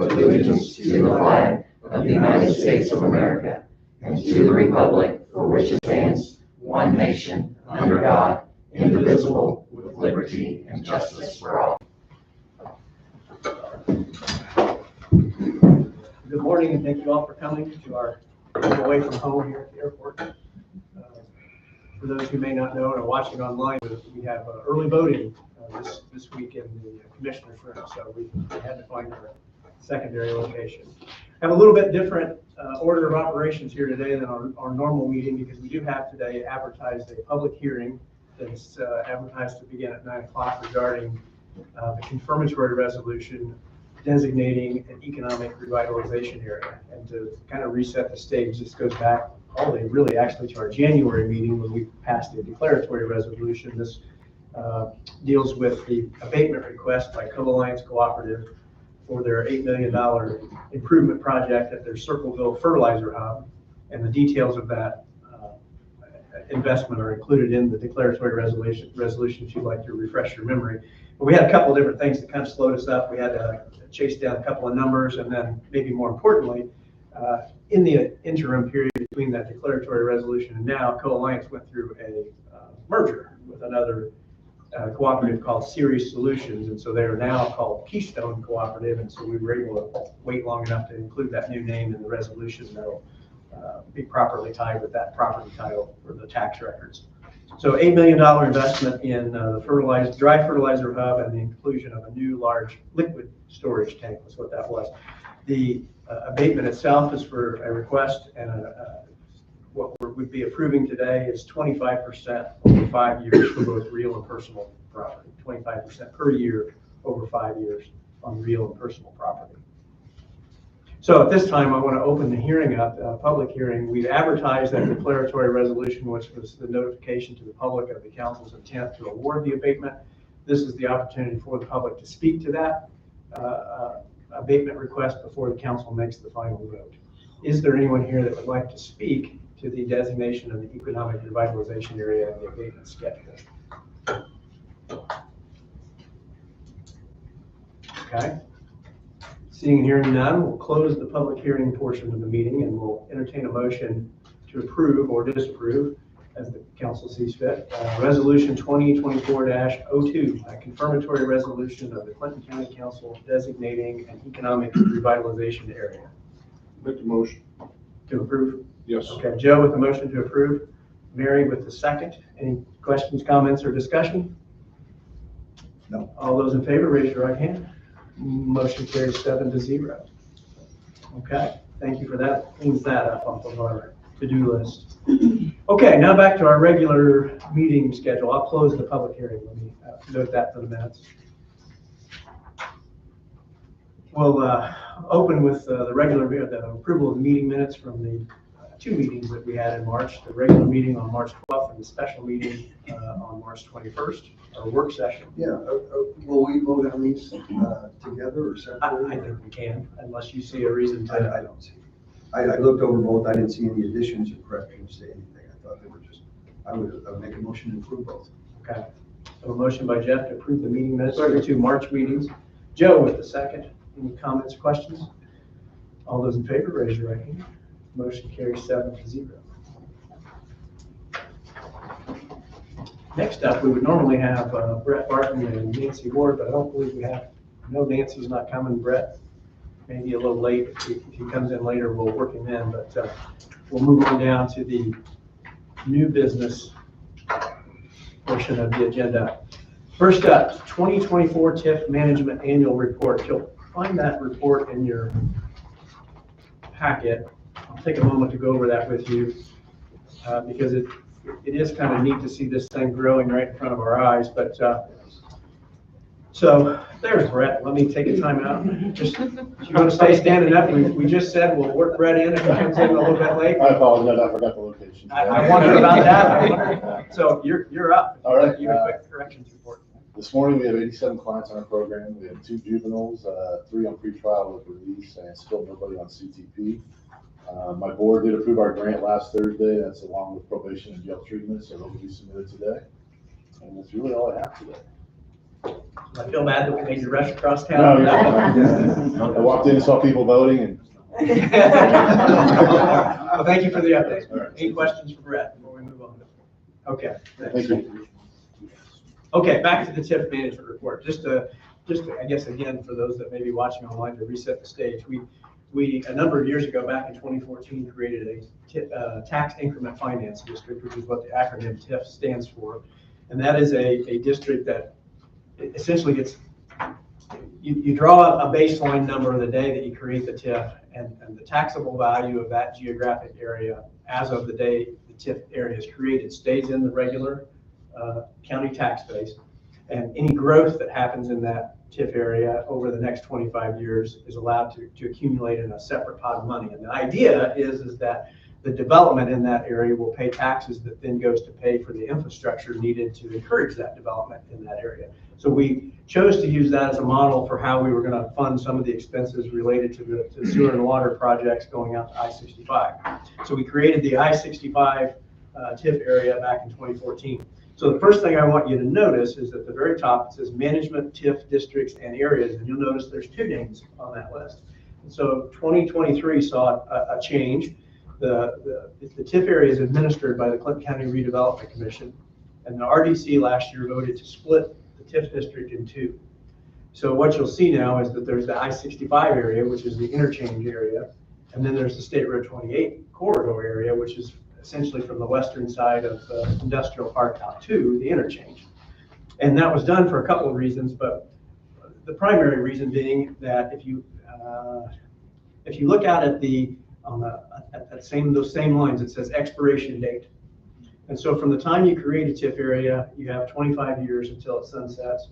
allegiance to the flag of the United States of America and to the republic for which it stands, one nation, under God, indivisible, with liberty and justice for all. Good morning, and thank you all for coming to our away from home here at the airport. For those who may not know and are watching online, we have early voting this week in the commissioner's room, so we had to find our secondary location. Have a little bit different order of operations here today than our normal meeting, because we do have today advertised a public hearing that's advertised to begin at 9 o'clock regarding the confirmatory resolution designating an economic revitalization area. And to kind of reset the stage, this goes back all the way really actually to our January meeting when we passed a declaratory resolution. This deals with the abatement request by Co-Alliance Cooperative for their $8 million improvement project at their Circleville Fertilizer Hub. And the details of that investment are included in the declaratory resolution if you'd like to refresh your memory. But we had a couple of different things that kind of slowed us up. We had to chase down a couple of numbers, and then maybe more importantly, in the interim period between that declaratory resolution and now, Co-Alliance went through a merger with another cooperative called Series Solutions, and so they are now called Keystone Cooperative, and so we were able to wait long enough to include that new name in the resolution that'll be properly tied with that property title for the tax records. So $8 million investment in the dry fertilizer hub and the inclusion of a new large liquid storage tank was what that was. The abatement itself is for a request, and what we'd be approving today is 25% over 5 years for both real and personal property, 25% per year over 5 years on real and personal property. So at this time, I want to open the hearing up, public hearing. We've advertised that declaratory resolution, which was the notification to the public of the council's intent to award the abatement. This is the opportunity for the public to speak to that abatement request before the council makes the final vote. Is there anyone here that would like to speak to the designation of the economic revitalization area and the abatement schedule? Okay. Seeing and hearing none, we'll close the public hearing portion of the meeting, and we'll entertain a motion to approve or disapprove as the council sees fit. Resolution 2024-02, a confirmatory resolution of the Clinton County Council designating an economic revitalization area. Make the motion. To approve? Yes. Okay, Joe with the motion to approve, Mary with the second. Any questions, comments, or discussion? No. All those in favor, raise your right hand. Motion carries 7-0. Okay, thank you for that. Cleans that up off of our to-do list. Okay, now back to our regular meeting schedule. I'll close the public hearing. Let me note that for the minutes. We'll open with the approval of the meeting minutes from the two meetings that we had in March, the regular meeting on March 12th and the special meeting on March 21st, our work session. Yeah, will we vote on these together or separately? I think we can, unless you see a reason to. I don't see. I looked over both. I didn't see any additions or corrections to anything. I thought they were just, I would make a motion to approve both. Okay. So a motion by Jeff to approve the meeting minutes for the two March meetings. Joe with the second. Any comments, questions? All those in favor, raise your right hand. Motion carries 7-0. Next up, we would normally have Brett Barton and Nancy Ward, but I don't believe we have. No, Nancy's not coming. Brett maybe a little late. If he comes in later, we'll work him in. But we'll move on down to the new business portion of the agenda. First up, 2024 TIF Management Annual Report. You'll find that report in your packet. I'll take a moment to go over that with you because it is kind of neat to see this thing growing right in front of our eyes. But so there's Brett. Let me take a time out. Just you want to stay standing up? We just said we'll work Brett in if he comes in a little bit late. I apologize. I forgot the location. I wondered about that. So you're up. All right. You have a quick corrections report. This morning we have 87 clients on our program. We have 2 juveniles, 3 on pretrial with release, and still nobody on CTP. My board did approve our grant last Thursday. That's along with probation and jail treatment, so those will be submitted today. And that's really all I have today. I feel bad that we made you rush across No, town. I walked in and saw people voting and. Well, thank you for the update. All right. Any questions for Brett before we move on? Okay. Thank you. Okay, back to the TIF management report. Just I guess, again, for those that may be watching online, to reset the stage, we a number of years ago, back in 2014, created a tax increment finance district, which is what the acronym TIF stands for. And that is a district that essentially gets, you draw a baseline number the day that you create the TIF, and the taxable value of that geographic area as of the day the TIF area is created stays in the regular county tax base. And any growth that happens in that TIF area over the next 25 years is allowed to accumulate in a separate pot of money. And the idea is that the development in that area will pay taxes that then goes to pay for the infrastructure needed to encourage that development in that area. So we chose to use that as a model for how we were going to fund some of the expenses related to the sewer and water projects going out to I-65. So we created the I-65 TIF area back in 2014. So the first thing I want you to notice is at the very top, it says management TIF districts and areas, and you'll notice there's two names on that list. And so 2023 saw a change. The TIF area is administered by the Clinton County Redevelopment Commission, and the RDC last year voted to split the TIF district in two. So what you'll see now is that there's the I-65 area, which is the interchange area, and then there's the State Road 28 corridor area, which is essentially from the western side of the industrial park out to the interchange. And that was done for a couple of reasons, but the primary reason being that if you look out at those same lines, it says expiration date. And so from the time you create a TIF area, you have 25 years until it sunsets.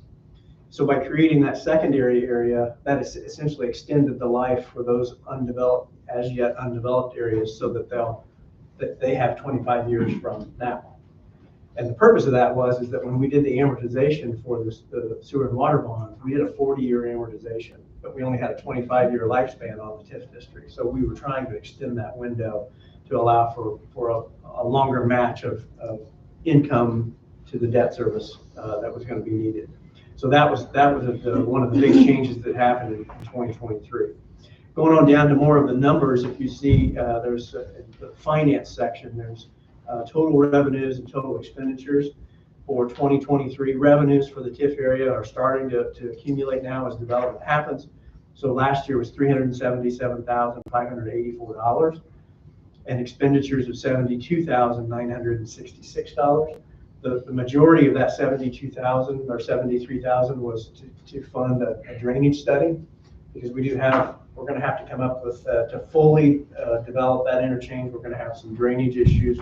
So by creating that secondary area, that is essentially extended the life for those undeveloped, as yet undeveloped areas, so that they have 25 years from now. And the purpose of that is that when we did the amortization for the sewer and water bonds, we did a 40-year amortization, but we only had a 25-year lifespan on the TIF district. So we were trying to extend that window to allow for a longer match of income to the debt service that was going to be needed. So that was one of the big changes that happened in 2023. Going on down to more of the numbers, if you see there's the finance section, there's total revenues and total expenditures for 2023. Revenues for the TIF area are starting to accumulate now as development happens. So last year was $377,584, and expenditures of $72,966. The majority of that $72,000 or $73,000 was to fund a drainage study, because we're going to have to come up with, to fully develop that interchange, we're going to have some drainage issues.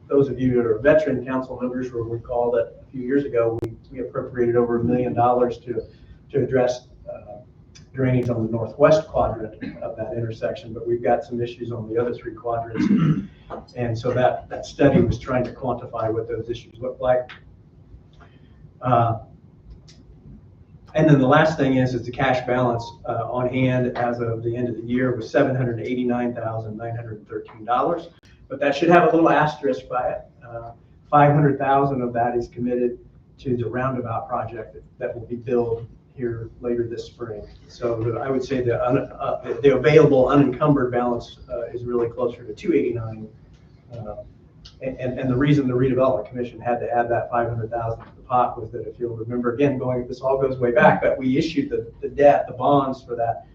Those of you that are veteran council members will recall that a few years ago, we appropriated over $1 million to address drainage on the northwest quadrant of that intersection, but we've got some issues on the other three quadrants. And so that study was trying to quantify what those issues look like. And then the last thing is the cash balance on hand as of the end of the year was $789,913. But that should have a little asterisk by it. $500,000 of that is committed to the roundabout project that will be billed here later this spring. So I would say the available unencumbered balance is really closer to $289. And the reason the Redevelopment Commission had to add that $500,000 to the pot was that, if you'll remember, again, this all goes way back, but we issued the debt, the bonds for that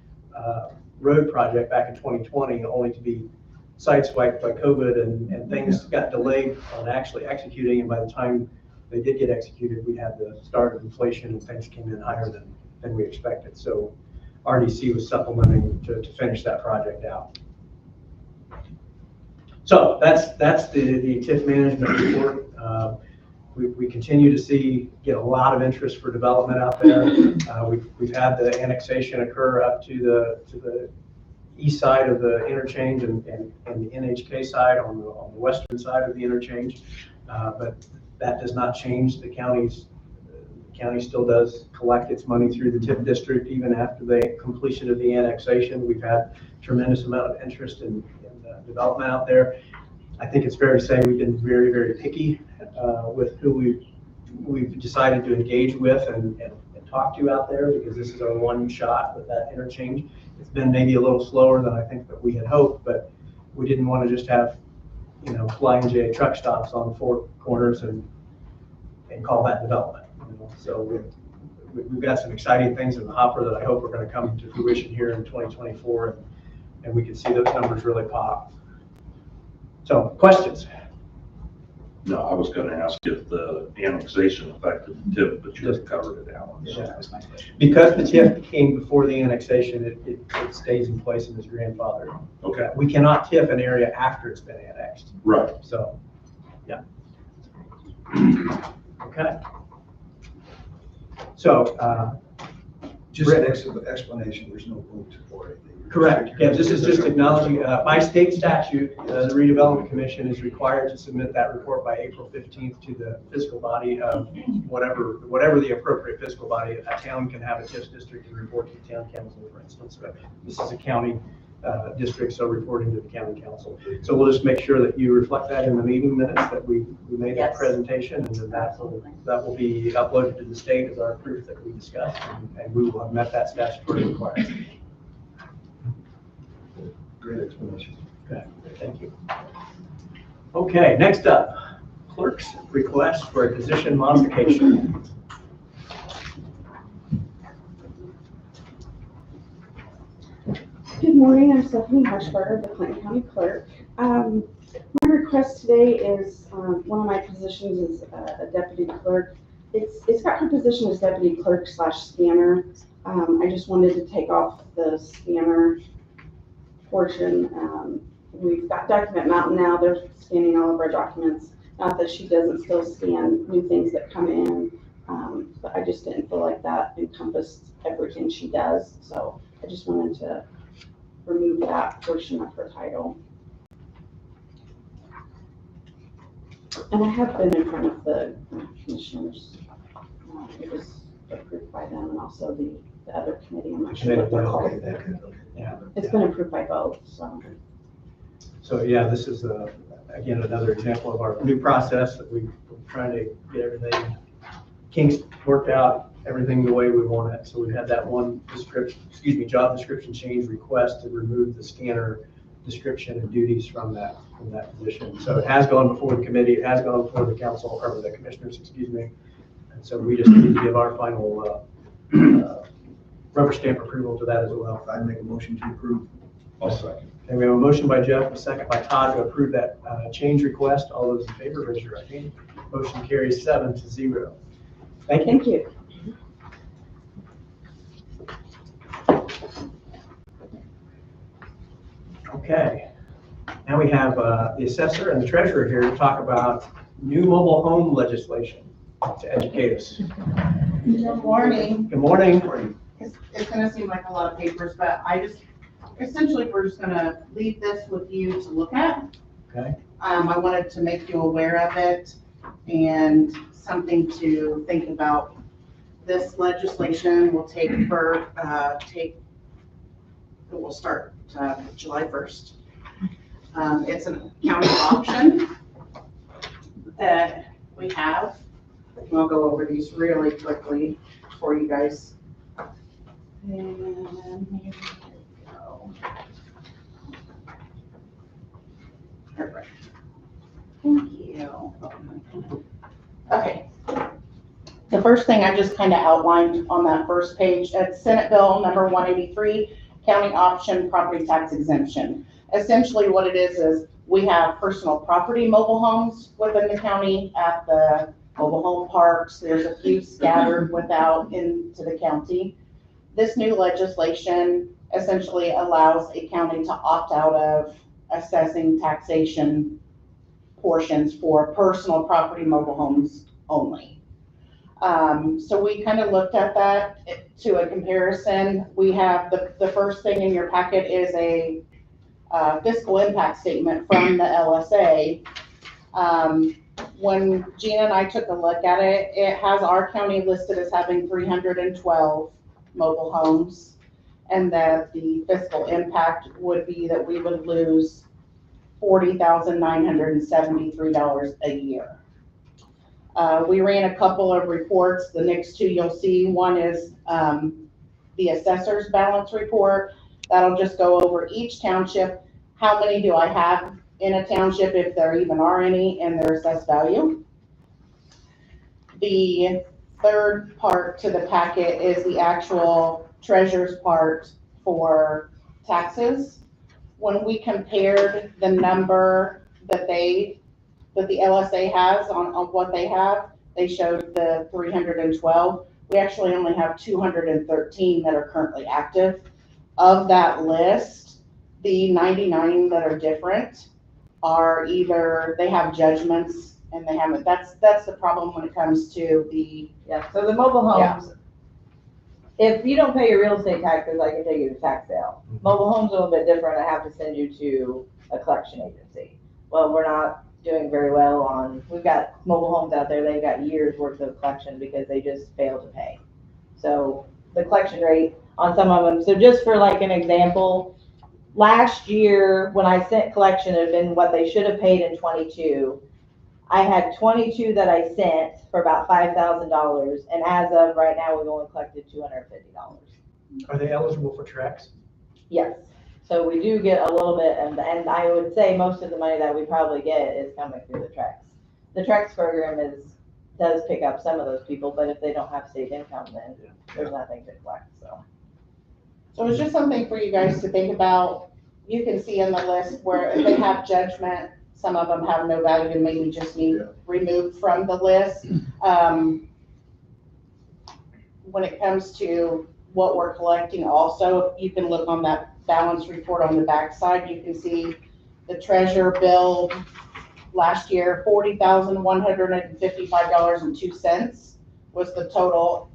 road project back in 2020, only to be sideswiped by COVID, and things got delayed on actually executing. And by the time they did get executed, we had the start of inflation and things came in higher than we expected. So RDC was supplementing to finish that project out. So that's the TIF management report. We continue to get a lot of interest for development out there. We've had the annexation occur up to the east side of the interchange and the NHK side on the western side of the interchange, but that does not change the county's. The county still does collect its money through the TIF district even after the completion of the annexation. We've had tremendous amount of interest in development out there. I think it's fair to say we've been very, very picky with who we we've decided to engage with and talk to out there, because this is our one shot with that interchange. It's been maybe a little slower than I think that we had hoped, but we didn't want to just have, Flying J truck stops on the four corners and call that development. So we've got some exciting things in the hopper that I hope are going to come to fruition here in 2024, and we can see those numbers really pop. So, questions? No, I was gonna ask if the annexation affected the TIF, but you just covered it, Alan. So Yeah. that was my question. Because the TIF came before the annexation, it stays in place and is grandfathered. Okay, We cannot TIF an area after it's been annexed. right. So, yeah. Okay. So, Just an explanation, there's no vote for it. correct. Yeah, this is just acknowledging, by state statute, the redevelopment commission is required to submit that report by April 15th to the fiscal body of whatever the appropriate fiscal body. A town can have a TIF district and report to the town council, for instance. But this is a county district, so reporting to the county council. So we'll just make sure that you reflect that in the meeting minutes, that we made that Yes. presentation, and then that will be uploaded to the state as our proof that we discussed, and we will have met that statutory requirement. Great explanation. Okay, thank you. Okay, next up, clerk's request for a position modification. Good morning, I'm Stephanie Hushberger, the Clinton County Clerk. My request today is, one of my positions is a deputy clerk. It's got her position as deputy clerk / scanner. I just wanted to take off the scanner portion. We've got Document Mountain now, they're scanning all of our documents. Not that she doesn't still scan new things that come in, but I just didn't feel like that encompassed everything she does. So I just wanted to remove that portion of her title. And I have been in front of the commissioners. It was approved by them and also the other committee. I'm not sure what they're called. Okay, that could, okay. Yeah. It's been approved by both, so. So yeah, this is, again, another example of our new process that we're trying to get everything kinks worked out, everything the way we want it. So we had that one job description change request to remove the scanner description and duties from that position. So it has gone before the committee, it has gone before the council, or the commissioners, and so we just need to give our final rubber stamp approval to that as well. I'd make a motion to approve. I'll second. And we have a motion by Jeff, a second by Todd to approve that change request. All those in favor, raise your right hand. Motion carries 7-0. Thank you. Thank you. Okay. Now we have the assessor and the treasurer here to talk about new mobile home legislation to educate us. Good morning. Good morning. It's gonna seem like a lot of papers, but essentially, we're just gonna leave this with you to look at. Okay. I wanted to make you aware of it and something to think about. This legislation will will start July 1st. It's a county option that we have. And I'll go over these really quickly for you guys. And here we go. Perfect. Thank you. Okay. The first thing I just kind of outlined on that first page, that's Senate Bill number 183, County Option Property Tax Exemption. Essentially what it is we have personal property mobile homes within the county at the mobile home parks. There's a few scattered without into the county. This new legislation essentially allows a county to opt out of assessing taxation portions for personal property mobile homes only. So we kind of looked at that to a comparison. We have the first thing in your packet is a fiscal impact statement from the LSA. When Gina and I took a look at it, it has our county listed as having 312 mobile homes, and that the fiscal impact would be that we would lose $40,973 a year. We ran a couple of reports. The next two you'll see. One is the assessor's balance report. That'll just go over each township. How many do I have in a township, if there even are any, and their assessed value? The third part to the packet is the actual treasurer's part for taxes. When we compared the number that the LSA has on what they have, they showed the 312. We actually only have 213 that are currently active. Of that list, the 99 that are different are either they have judgments and they haven't. That's the problem when it comes to the, Yeah, so the mobile Yeah. homes, if you don't pay your real estate taxes, I can take you to tax sale. Mobile homes are a little bit different. I have to send you to a collection agency. Well, we're not doing very well on, we've got mobile homes out there, they've got years worth of collection because they just failed to pay. So the collection rate on some of them, so just for like an example, last year when I sent collection, it had been what they should have paid in 22. I had 22 that I sent for about $5,000, and as of right now, we've only collected $250. Are they eligible for Trex? Yes, so we do get a little bit, and I would say most of the money that we probably get is coming through the Trex. The Trex program does pick up some of those people, but if they don't have state income, then there's nothing to collect, so. so it's just something for you guys to think about. You can see in the list where if they have judgment, some of them have no value and maybe just need removed from the list. When it comes to what we're collecting also, you can look on that balance report on the backside. You can see the treasurer billed last year, $40,155.02 was the total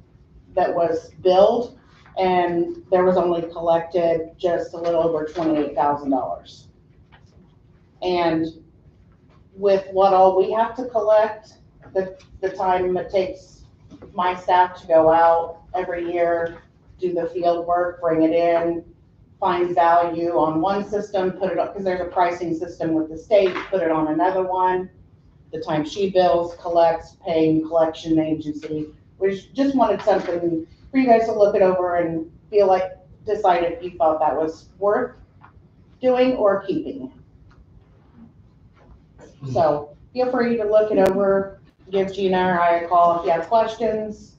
that was billed. And there was only collected just a little over $28,000. And with what all we have to collect, the time it takes my staff to go out every year, do the field work, bring it in, find value on one system, put it up, because there's a pricing system with the state, put it on another one. The time she bills, collects, paying collection agency. We just wanted something for you guys to look it over and feel like, decide if you thought that was worth doing or keeping. So feel free to look it over, give Gina or I a call if you have questions,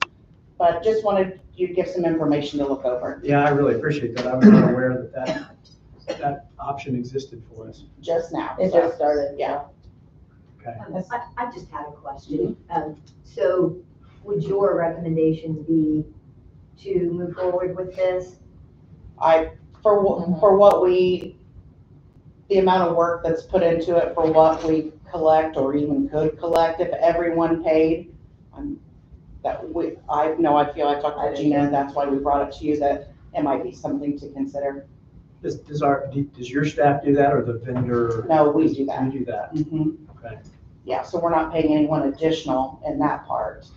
but just wanted you to give some information to look over Yeah, I really appreciate that. I was not aware that option existed for us. just now. It So, just started. Yeah. Okay. I just had a question. So would your recommendation be to move forward with this? For what the amount of work that's put into it for what we collect or even could collect, if everyone paid, I feel I talked to Gina, and that's why we brought it to you, that it might be something to consider. Does your staff do that or the vendor? No, we do that. You do that, Mhm. okay. Yeah, so we're not paying anyone additional in that part.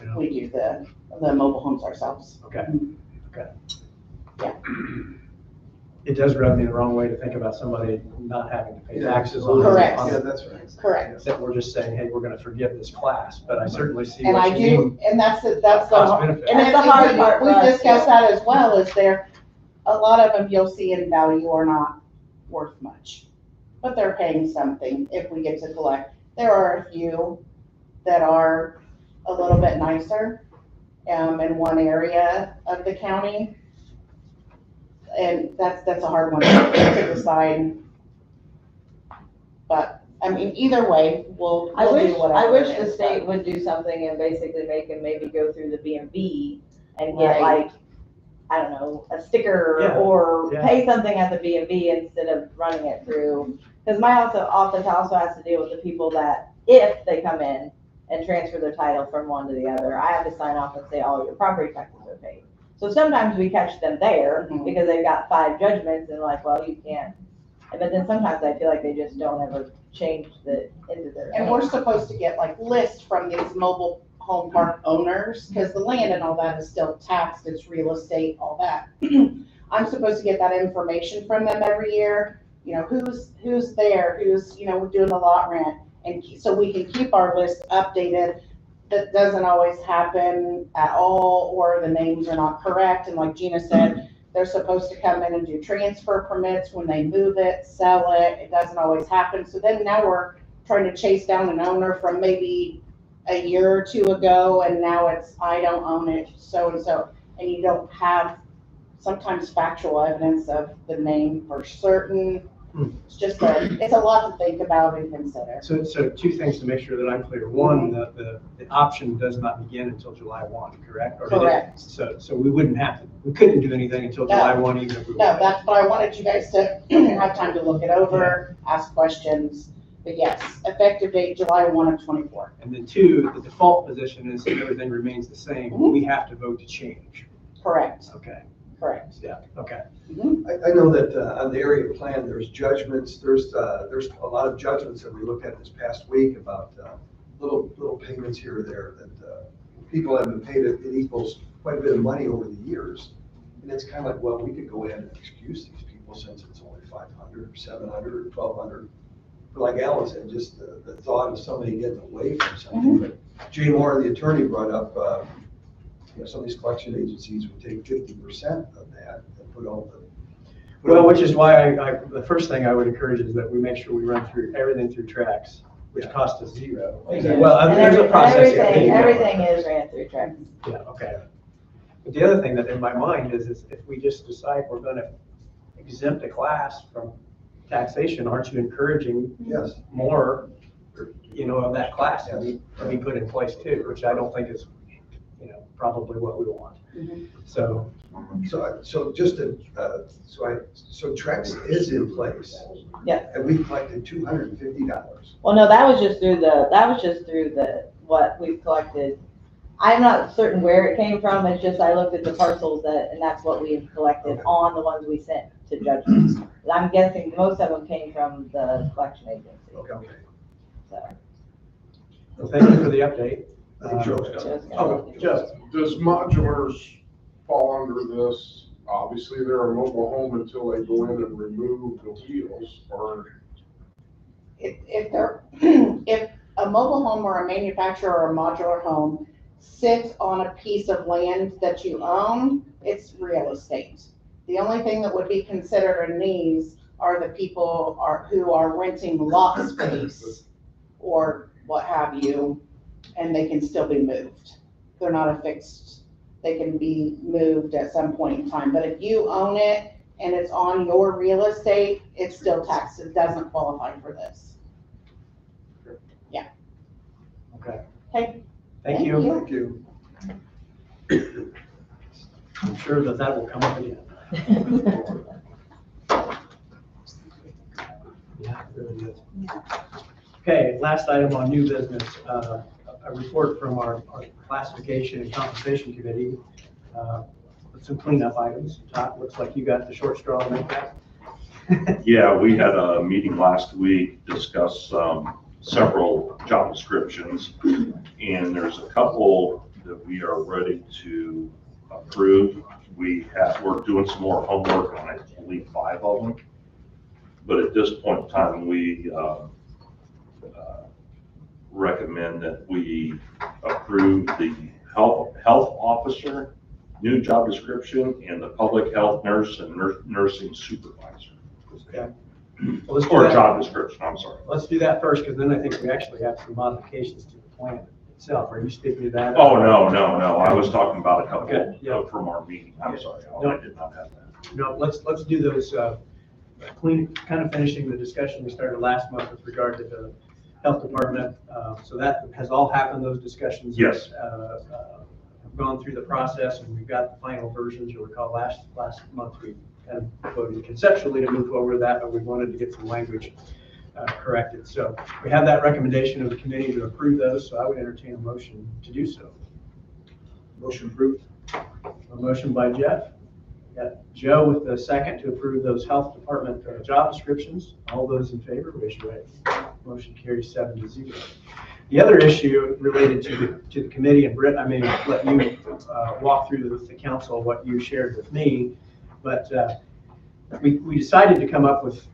Yeah. We do the mobile homes ourselves. Okay, okay. Yeah. It does rub me the wrong way to think about somebody not having to pay taxes on. Correct. on- Yeah, that's right. Correct. That we're just saying, hey, we're gonna forgive this class, but I certainly see And what I you mean. do, and that's the, Cost benefit. and That's the hard part for we us, discussed that as well, is there, a lot of them you'll see in value are not worth much, but they're paying something if we get to collect. There are a few that are a little bit nicer, in one area of the county. And that's a hard one to decide. But, I mean, either way, we'll do whatever. I wish it the is, state but- would do something and basically make them maybe go through the B&B and get Right. like, I don't know, a sticker Yeah, or yeah. pay something at the B&B instead of running it through. Because my office also has to deal with the people that, if they come in and transfer their title from one to the other, I have to sign off and say all your property taxes are paid. So sometimes we catch them there Mhm. because they've got 5 judgments and like, well, you can't. But then sometimes I feel like they just don't ever change the into their. And we're supposed to get like lists from these mobile home park owners, because the land and all that is still taxed, it's real estate, all that. I'm supposed to get that information from them every year, who's there, who's, doing the lot rent. so we can keep our list updated. That doesn't always happen at all, or the names are not correct. And like Gina said, they're supposed to come in and do transfer permits when they move it, sell it. It doesn't always happen. So then now we're trying to chase down an owner from maybe a year or two ago, and now it's, I don't own it, so-and-so. And you don't have sometimes factual evidence of the name for certain. It's just it's a lot to think about and consider. So two things to make sure that I'm clear. One, the option does not begin until July 1, correct? Or did it? Correct. So we wouldn't have to, we couldn't do anything until July 1 even if we No, wanted. that's what I wanted you guys to have time to look it over, ask questions. But yes, effective date July 1 of 24. And then two, the default position is if everything remains the same, Mhm. we have to vote to change. Correct, Okay, correct. yeah, okay. I know that on the area plan, there's judgments, there's a lot of judgments that we looked at this past week about little payments here or there that people have been paid. It equals quite a bit of money over the years. And it's kind of like, well, we could go ahead and excuse these people since it's only 500 or 700 or 1,200. But like Alan said, just the thought of somebody getting away from something. But Jay Moore, the attorney, brought up, some of these collection agencies would take 50% of that and put all the. Well, which is why the first thing I would encourage is that we make sure we run through everything through tracks, which cost us zero. Well, And there's a process. everything is ran through tracks. Yeah, okay. But the other thing that in my mind is if we just decide we're gonna exempt a class from taxation, aren't you encouraging Yes. more, of that class to be put in place too, which I don't think is, probably what we want. Mhm. So, So just to, so Trex is in place. Yeah. And we collected $250. Well, no, that was just through what we've collected. I'm not certain where it came from, it's just I looked at the parcels and that's what we've collected on the ones we sent to judges. I'm guessing most of them came from the collection agency, Okay. so. well, thank you for the update. I think Joe's got it. Joe's gonna Oh, look at it. Joe. Does modulars fall under this? Obviously, they're a mobile home until they go in and remove the wheels, or If they're, if a mobile home or a manufacturer or a modular home sits on a piece of land that you own, it's real estate. The only thing that would be considered in these are the people who are renting lot space or what have you, and they can still be moved. They're not a fixed, they can be moved at some point in time. But if you own it and it's on your real estate, it's still taxed. It doesn't qualify for this. Okay. Okay. Thank you. Thank you. I'm sure that will come up again. Yeah, it really is. Okay, last item on new business, a report from our classification and compensation committee, with some cleanup items. Todd, looks like you got the short straw on that. Yeah, we had a meeting last week, discussed several job descriptions, and there's a couple that we are ready to approve. We're doing some more homework on, I believe, 5 of them. But at this point in time, we recommend that we approve the health officer, new job description, and the public health nurse and nursing supervisor. Okay. Well, let's do Or that. job description, I'm sorry. Let's do that first, because then I think we actually have some modifications to the plan itself. Are you speaking to that? Oh, no, I was talking about a Okay, couple yeah. from our meeting. I'm sorry, No. I did not have that. No, let's do those, kind of finishing the discussion we started last month with regard to the health department. So that has all happened, those discussions. Yes. Have gone through the process, and we've got the final versions. You'll recall last month, we kind of voted conceptually to move forward with that, but we wanted to get some language corrected. So we have that recommendation of the committee to approve those, so I would entertain a motion to do so. Motion approved. A motion by Jeff. Got Joe with the second to approve those health department job descriptions. All those in favor, raise your right hand. Motion carries 7-0. The other issue related to the committee, and Britt, I may let you walk through with the council what you shared with me, but we decided to come up with,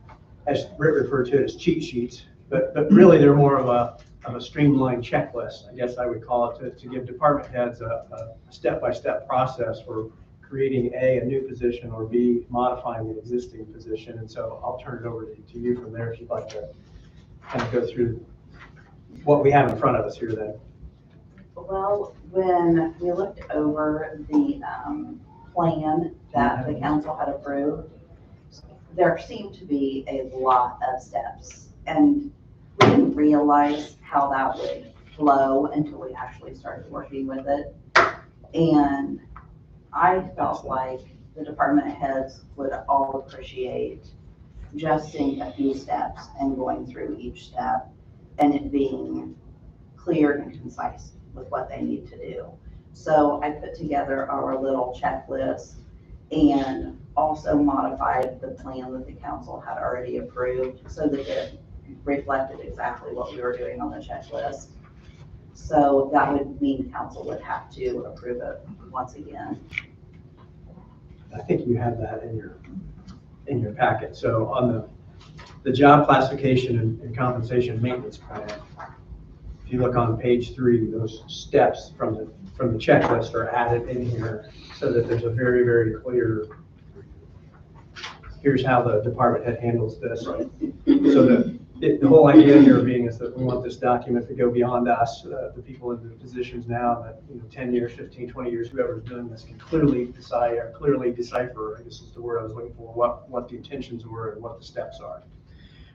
as Britt referred to it, as cheat sheets, But really, they're more of a streamlined checklist, I guess I would call it, to give department heads a step-by-step process for creating a new position, or B, modifying an existing position. And so I'll turn it over to you from there if you'd like to kind of go through what we have in front of us here then. Well, when we looked over the plan that the council had approved, there seemed to be a lot of steps. And we didn't realize how that would flow until we actually started working with it. And I felt like the department heads would all appreciate just seeing a few steps and going through each step and it being clear and concise with what they need to do. So I put together our little checklist and also modified the plan that the council had already approved so that it reflected exactly what we were doing on the checklist. So that would mean council would have to approve it once again. I think you have that in your packet. So on the job classification and compensation maintenance plan, if you look on page 3, those steps from the checklist are added in here so that there's a very, very clear, here's how the department head handles this. So the whole idea here being is that we want this document to go beyond us, the people in the positions now that, 10 years, 15, 20 years, whoever's doing this can clearly decide or clearly decipher, I guess is the word I was looking for, what the intentions were and what the steps are.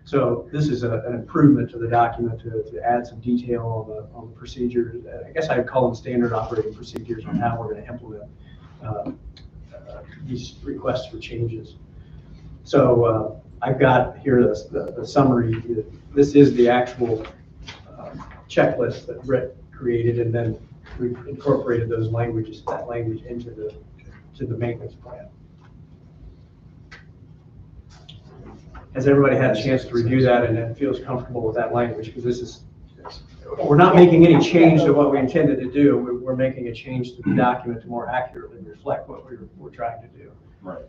So this is an improvement to the document to add some detail on the procedures. I guess I'd call them standard operating procedures on how we're going to implement these requests for changes. So I've got here the summary. This is the actual checklist that Brett created, and then we incorporated that language into the maintenance plan. Has everybody had a chance to review that and then feels comfortable with that language? Because we're not making any change to what we intended to do. We're making a change to the document to more accurately reflect what we're trying to do. Right.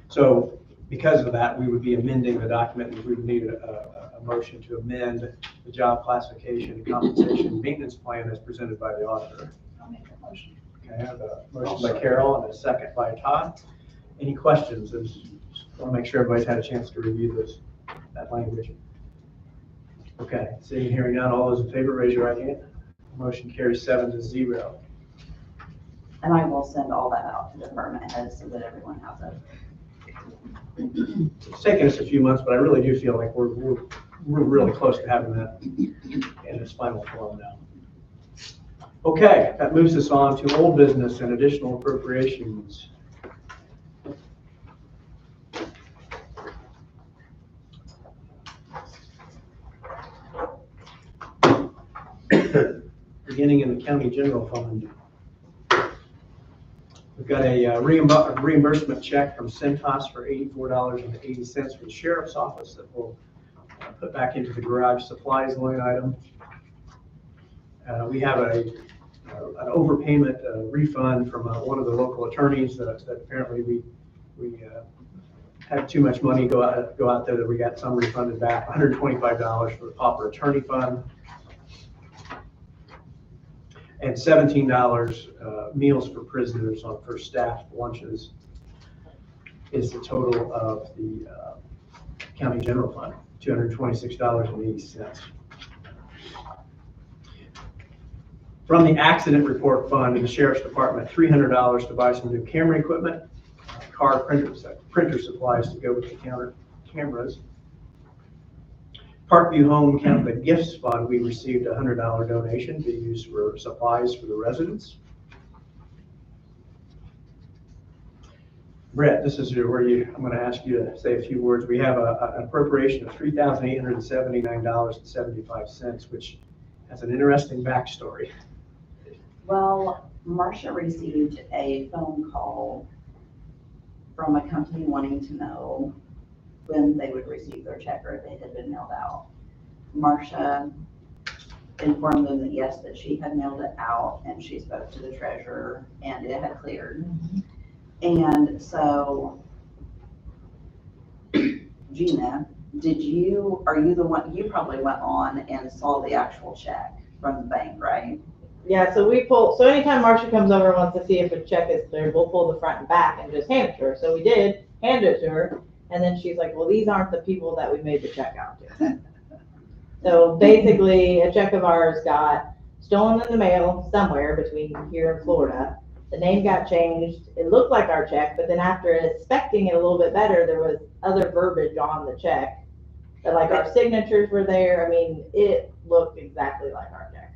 So because of that, we would be amending the document, and we would need a motion to amend the job classification and compensation maintenance plan as presented by the auditor. I'll make a motion. Okay, I have a motion by Carol and a second by Todd. Any questions? I want to make sure everybody's had a chance to review that language. Okay, seeing and hearing none, all those in favor, raise your right hand. Motion carries 7-0. And I will send all that out to department heads so that everyone has it. It's taken us a few months, but I really do feel like we're really close to having that in its final form now. Okay, that moves us on to old business and additional appropriations. Beginning in the county general fund. We've got a reimbursement check from Cintas for $84.80 for the sheriff's office that we'll put back into the garage supplies line item. We have an overpayment refund from one of the local attorneys that apparently we had too much money go out there that we got some refunded back. $125 for the pauper attorney fund. And $17 meals for prisoners for staff lunches is the total of the county general fund, $226.80. From the accident report fund in the sheriff's department, $300 to buy some new camera equipment, car printer supplies to go with the cameras. Parkview Home County Gifts Fund, we received a $100 donation to use for supplies for the residents. Brett, this is where I'm going to ask you to say a few words. We have an appropriation of $3,879.75, which has an interesting backstory. Well, Marcia received a phone call from a company wanting to know when they would receive their check or if it had been mailed out. Marcia informed them that yes, that she had mailed it out, and she spoke to the treasurer and it had cleared. And so Gina, are you the one, you probably went on and saw the actual check from the bank, right? Yeah, so anytime Marcia comes over and wants to see if a check is cleared, we'll pull the front and back and just hand it to her. So we did hand it to her, and then she's like, well, these aren't the people that we made the check out to. So basically, a check of ours got stolen in the mail somewhere between here and Florida. The name got changed. It looked like our check, but then after inspecting it a little bit better, there was other verbiage on the check. But like our signatures were there. I mean, it looked exactly like our check.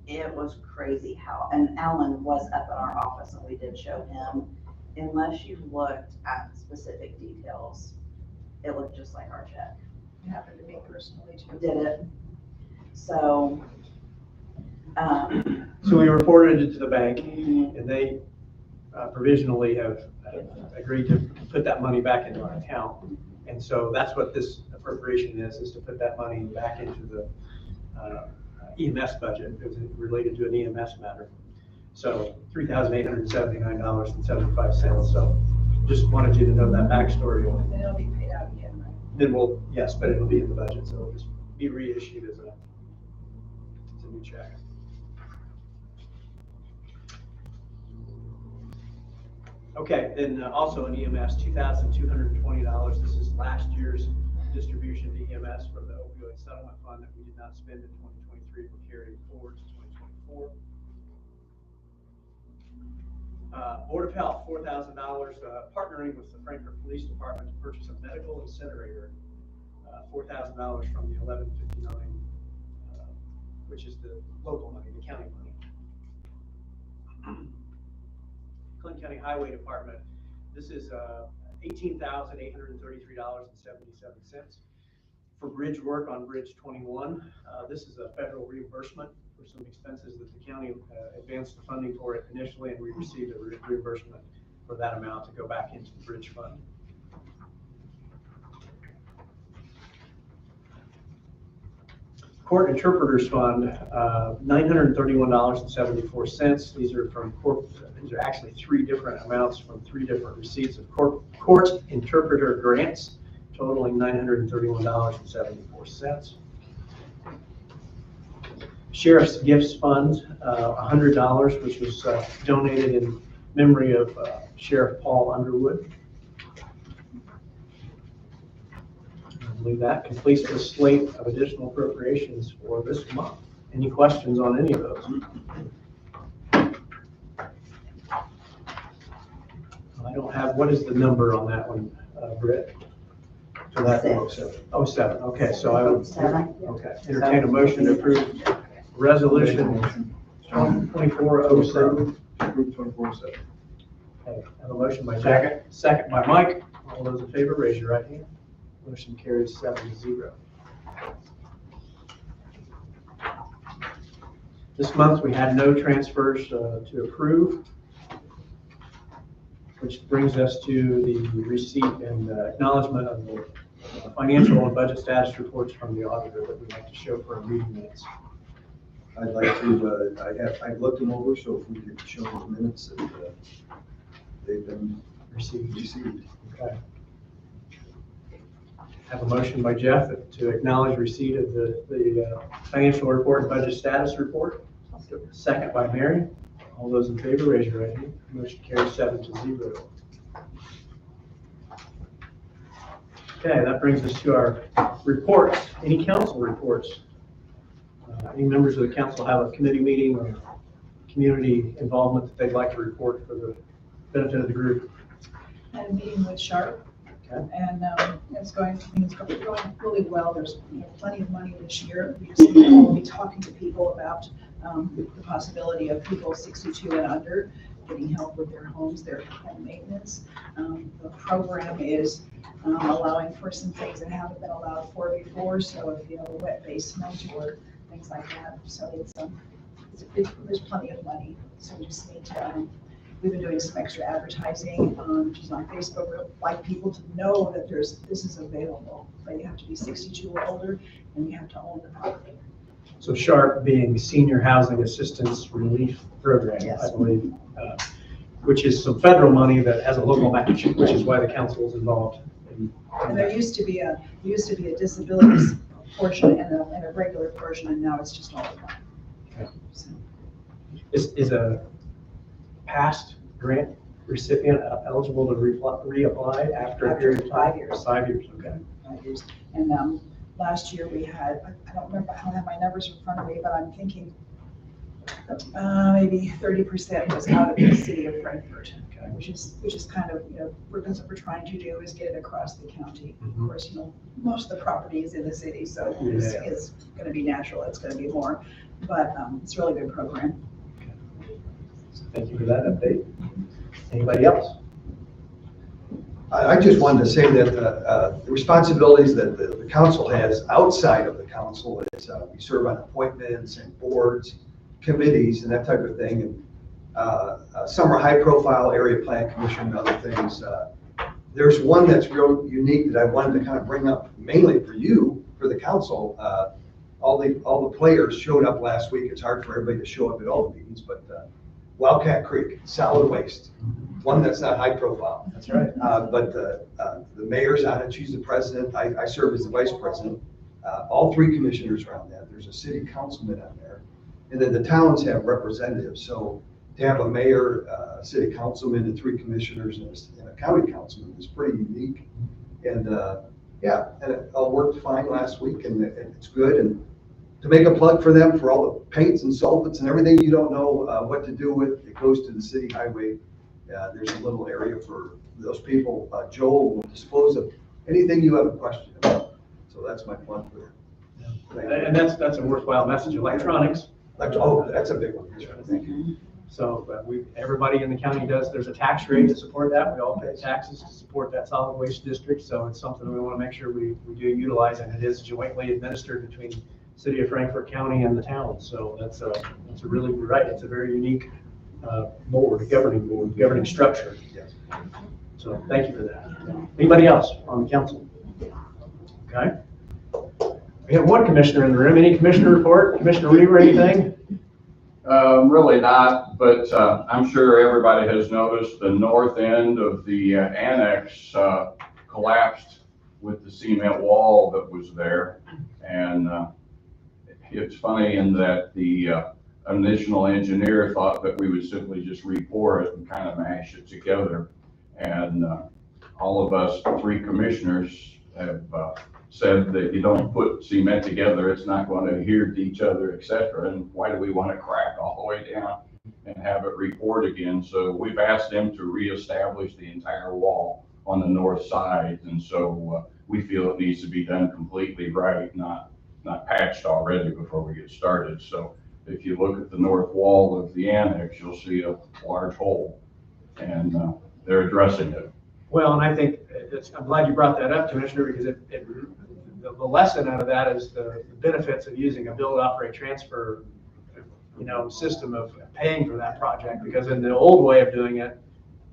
It was crazy how, and Alan was up in our office and we did show him, unless you looked at specific details, it looked just like our check. It happened to me personally too. Did it? So, So we reported it to the bank, and they provisionally have agreed to put that money back into our account. And so that's what this appropriation is to put that money back into the EMS budget. It was related to an EMS matter. So $3,879.75. So just wanted you to know that backstory. Then it'll be paid out again, right? Then yes, but it'll be in the budget, so it'll just be reissued as a new check. Okay, then also in EMS, $2,220. This is last year's distribution to EMS for the opioid settlement fund that we did not spend in 2023. We're carrying forward to 2024. Board of Health, $4,000, partnering with the Frankfort Police Department to purchase a medical incinerator. $4,000 from the 1159, which is the local money, the county money. Clinton County Highway Department, this is $18,833.77 for bridge work on Bridge 21. This is a federal reimbursement for some expenses that the county advanced the funding for it initially, and we received a reimbursement for that amount to go back into the bridge fund. Court Interpreters Fund, $931.74. These are actually three different amounts from three different receipts of court interpreter grants, totaling $931.74. Sheriff's Gifts Fund, $100, which was donated in memory of Sheriff Paul Underwood. I believe that completes the slate of additional appropriations for this month. Any questions on any of those? I don't have, what is the number on that one, Britt? For that, 07. Okay, so I would, entertain a motion to approve resolution 2407. Approve 2407. Okay, I have a motion by Jack, second by Mike. All those in favor, raise your right hand. Motion carries 7-0. This month, we had no transfers to approve, which brings us to the receipt and acknowledgement of the financial and budget status reports from the auditor that we'd like to show for our meeting minutes. I'd like to, I've looked them over, so if we could show those minutes that they've been Received. Okay. Have a motion by Jeff to acknowledge receipt of the financial report and budget status report. Second by Mary. All those in favor, raise your right hand. Motion carries 7-0. Okay, that brings us to our reports. Any council reports? Any members of the council have a committee meeting or community involvement that they'd like to report for the benefit of the group? I had a meeting with Sharp, and things going really well. There's plenty of money this year. We just will be talking to people about the possibility of people 62 and under getting help with their homes, their home maintenance. The program is allowing for some things that haven't been allowed for before. So if you have a wet basement or things like that, so there's plenty of money. So we just need to. We've been doing some extra advertising, just on Facebook. We'd like people to know that this is available, but you have to be 62 or older and you have to own the property. So SHARP being Senior Housing Assistance Relief Program, Yes. I believe, which is some federal money that has a local match, which is why the council is involved And there used to be a disabilities portion and a regular portion, and now it's just all of one. So, Is a past grant recipient eligible to reapply after a period of time? 5 years. 5 years, okay. 5 years. And last year we had, I don't remember, I don't have my numbers in front of me, but I'm thinking maybe 30% was out of the city of Frankfurt, which is kind of, that's what we're trying to do is get it across the county. Of course, most of the property is in the city, so it's going to be natural, it's going to be more, but it's a really good program. So thank you for that update. Anybody else? I just wanted to say that the responsibilities that the council has outside of the council is we serve on appointments and boards, committees, and that type of thing. And some are high-profile area plan commission and other things. There's one that's real unique that I wanted to kind of bring up mainly for you, for the council. All the players showed up last week. It's hard for everybody to show up at all the meetings, but Wildcat Creek, solid waste, one that's not high profile. That's right. But the mayor's on it, she's the president, I serve as the vice president. All three commissioners are on that, there's a city councilman on there. And then the towns have representatives, so to have a mayor, a city councilman, and three commissioners and a county councilman is pretty unique. And yeah, and it all worked fine last week, and it's good. And to make a plug for them, for all the paints and solvents and everything you don't know what to do with, it goes to the city highway. There's a little area for those people. Joel will dispose of anything you have a question about. So that's my plug for that. And that's a worthwhile message. Electronics. Oh, that's a big one. That's right. Thank you. So everybody in the county there's a tax rate to support that. We all pay taxes to support that solid waste district. So it's something we want to make sure we do utilize, and it is jointly administered between City of Frankfort County and the town. So that's a really, you're right. It's a very unique governing structure. Yes. So thank you for that. Anybody else on the council? Okay. We have one commissioner in the room. Any commissioner report? Commissioner Reaver, anything? Really not, but I'm sure everybody has noticed the north end of the annex collapsed with the cement wall that was there. And it's funny in that the initial engineer thought that we would simply just re-pour it and kind of mash it together. And all of us three commissioners have said that you don't put cement together, it's not going to adhere to each other, etc. And why do we want to crack all the way down and have it re-poured again? So we've asked them to reestablish the entire wall on the north side. And so we feel it needs to be done completely right, not patched already before we get started. So if you look at the north wall of the annex, you'll see a large hole, and they're addressing it. Well, and I think I'm glad you brought that up, Commissioner, because the lesson out of that is the benefits of using a build, operate, transfer, system of paying for that project. Because in the old way of doing it,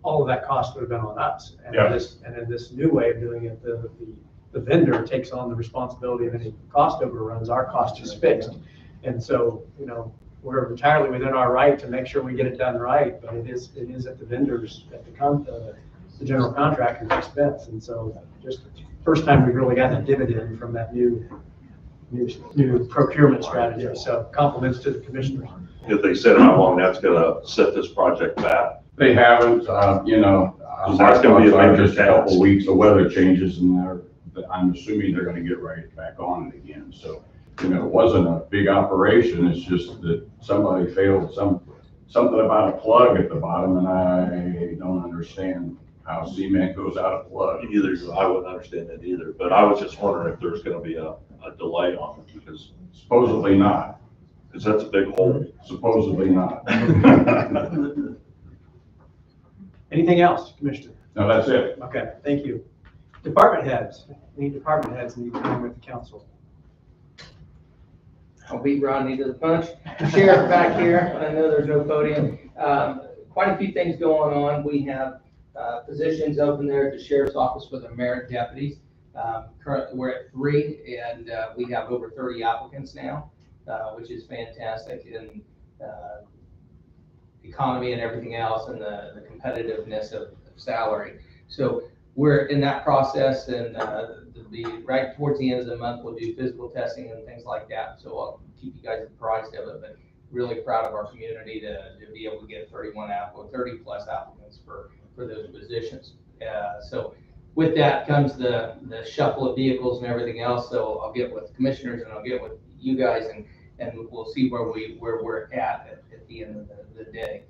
all of that cost would have been on us. And in this new way of doing it, the vendor takes on the responsibility of any cost overruns. Our cost is fixed. And so, we're entirely within our right to make sure we get it done right, but it is at the vendors, at the general contractor's expense. And so just first time we've really gotten a dividend from that new procurement strategy. So compliments to the commissioners. If they said how long that's gonna set this project back? They haven't, that's gonna be a major just a couple weeks of weather changes, and I'm assuming they're gonna get right back on it again. So, it wasn't a big operation. It's just that somebody failed something about a plug at the bottom, and I don't understand how cement goes out of plug. Either, I wouldn't understand that either, but I was just wondering if there's gonna be a delay on it, because Supposedly not. that's a big hole. Supposedly not. Anything else, Commissioner? No, that's it. Okay, thank you. Department heads. Any department heads need to come with the council? I'll beat Rodney to the punch. Sheriff back here, I know there's no podium. Quite a few things going on. We have positions open there at the sheriff's office for the merit deputies. Currently, we're at 3, and we have over 30 applicants now, which is fantastic in economy and everything else, and the competitiveness of salary. So we're in that process, and right towards the end of the month, we'll do physical testing and things like that. So I'll keep you guys apprised of it, but really proud of our community to be able to get 30 plus applicants for those positions. So with that comes the shuffle of vehicles and everything else. So I'll get with commissioners and I'll get with you guys, and we'll see where we're at the end of the day.